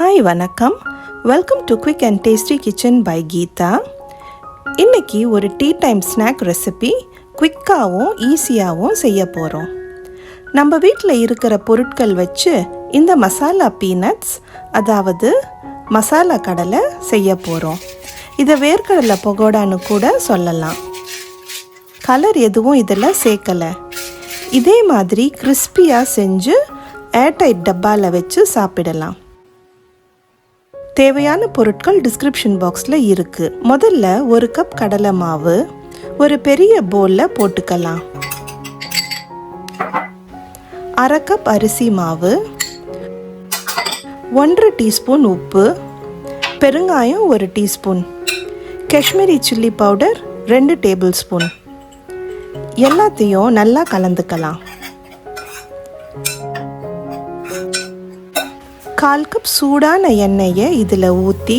Hi வணக்கம், welcome to quick and tasty kitchen by Geetha. இன்றைக்கி ஒரு டீ டைம் ஸ்நாக் ரெசிபி குவிக்காகவும் ஈஸியாகவும் செய்ய போகிறோம். நம்ம வீட்டில் இருக்கிற பொருட்கள் வச்சு இந்த மசாலா பீனட்ஸ், அதாவது மசாலா கடலை செய்ய போகிறோம். இதை வேர்க்கடலை பகோடான்னு கூட சொல்லலாம். கலர் எதுவும் இதில் சேர்க்கலை. இதே மாதிரி கிறிஸ்பியாக செஞ்சு ஏர்டைட் டப்பாவில் வச்சு சாப்பிடலாம். தேவையான பொருட்கள் டிஸ்கிரிப்ஷன் பாக்ஸில் இருக்குது. முதல்ல ஒரு கப் கடலை மாவு ஒரு பெரிய பவுலில் போட்டுக்கலாம். அரை கப் அரிசி மாவு, 1 டீஸ்பூன் உப்பு, பெருங்காயம் 1 teaspoon, Kashmiri chilli powder 2 table spoon. எல்லாத்தையும் நல்லா கலந்துக்கலாம். 1/4 கப் சூடான எண்ணெயை இதில் ஊற்றி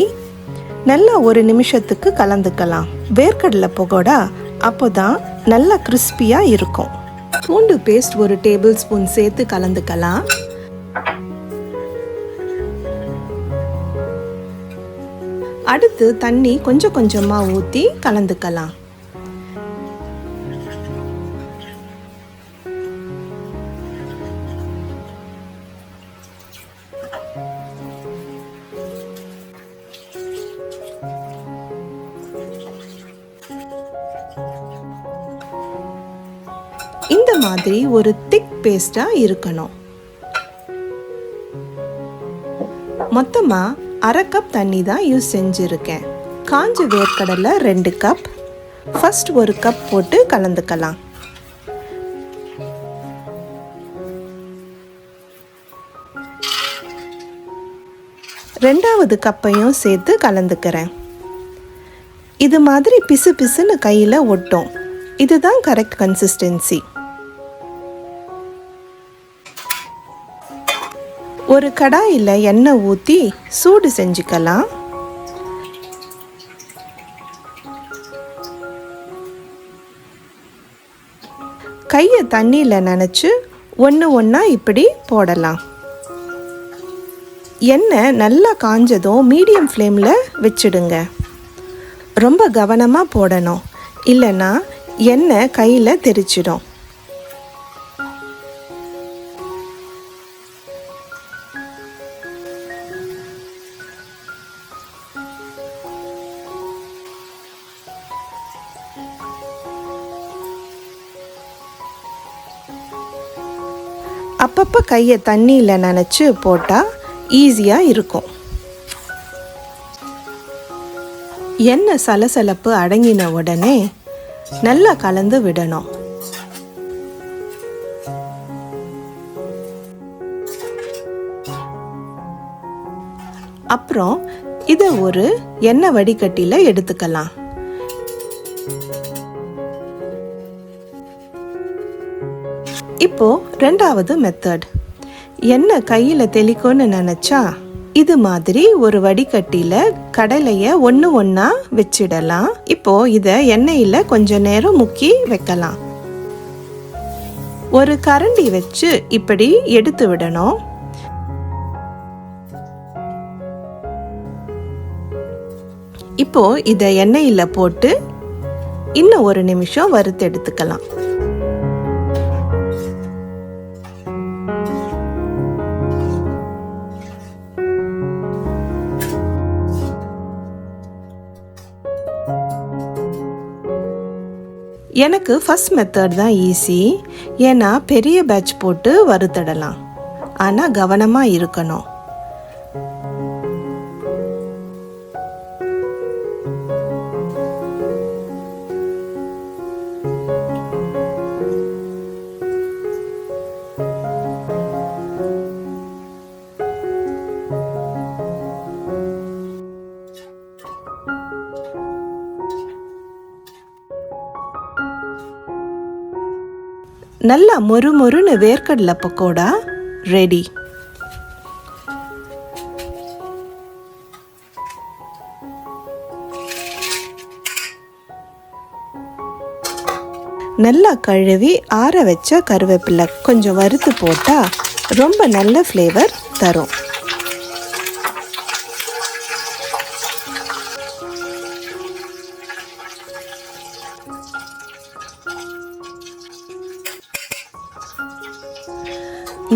நல்லா 1 நிமிஷத்துக்கு கலந்துக்கலாம். வேர்க்கடலை பகோடா அப்போ தான் நல்லா கிறிஸ்பியாக இருக்கும். பூண்டு பேஸ்ட் 1 டேபிள் ஸ்பூன் சேர்த்து கலந்துக்கலாம். அடுத்து தண்ணி கொஞ்சம் கொஞ்சமாக ஊற்றி கலந்துக்கலாம். இந்த மாதிரி ஒரு திக் பேஸ்டாக இருக்கணும். மொத்தமாக அரை கப் தண்ணி தான் யூஸ் செஞ்சுருக்கேன். காஞ்ச வேர்க்கடலை 2 கப். ஃபர்ஸ்ட் 1 கப் போட்டு கலந்துக்கலாம். ரெண்டாவது கப்பையும் சேர்த்து கலந்துக்கிறேன். இது மாதிரி பிசு பிசுன்னு கையில் ஒட்டும். இதுதான் கரெக்ட் கன்சிஸ்டன்சி. ஒரு கடாயில் எண்ணெய் ஊற்றி சூடு செஞ்சுக்கலாம். கையை தண்ணியில் நனைச்சு ஒன்றா இப்படி போடலாம். எண்ணெய் நல்லா காஞ்சதும் மீடியம் ஃப்ளேமில் வச்சுடுங்க. ரொம்ப கவனமாக போடணும், இல்லைன்னா எண்ணெய் கையில் தெரிச்சிடும். அப்பப்போ கையை தண்ணியில் நனைச்சு போட்டால் ஈஸியாக இருக்கும். எண்ணெய் சலசலப்பு அடங்கின உடனே நல்லா கலந்து விடணும். அப்புறம் இதை ஒரு எண்ணெய் வடிகட்டியில் எடுத்துக்கலாம். இப்போ ரெண்டாவது மெத்தட். எண்ணெய் கையில் தெளிக்கும்னு நினச்சா இது மாதிரி ஒரு வடிகட்டியில் கடலையை ஒன்றா வச்சிடலாம். இப்போ இதை எண்ணெயில் கொஞ்ச நேரம் முக்கி வைக்கலாம். ஒரு கரண்டி வச்சு இப்படி எடுத்து விடணும். இப்போ இதை எண்ணெயில் போட்டு இன்னும் 1 நிமிஷம் வறுத்து எடுத்துக்கலாம். எனக்கு ஃபர்ஸ்ட் மெத்தட் தான் ஈஸி. ஏன்னா பெரிய பேட்ச் போட்டு வறுத்தடலாம். ஆனால் கவனமாக இருக்கணும். நல்லா மொறுமொறுன்னு வேர்க்கடலை பக்கோடா ரெடி. நல்லா கழுவி ஆற வச்ச கருவேப்பிலை கொஞ்சம் வறுத்து போட்டால் ரொம்ப நல்ல ஃப்ளேவர் தரும்.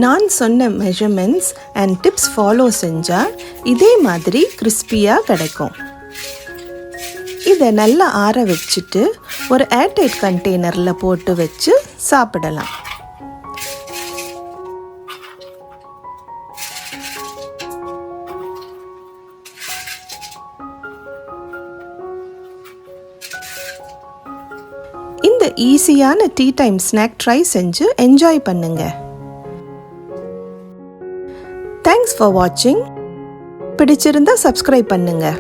நான் சொன்ன மெஷர்மெண்ட்ஸ் அண்ட் டிப்ஸ் ஃபாலோ செஞ்சால் இதே மாதிரி கிறிஸ்பியாக கிடைக்கும். இதை நல்லா ஆற வச்சுட்டு ஒரு ஏர்டைட் கண்டெய்னரில் போட்டு வச்சு சாப்பிடலாம். இந்த ஈஸியான டீ டைம் ஸ்நாக் ட்ரை செஞ்சு என்ஜாய் பண்ணுங்க. தேங்க்ஸ் ஃபார் வாட்சிங். பிடிச்சிருந்தா சப்ஸ்கிரைப் பண்ணுங்க.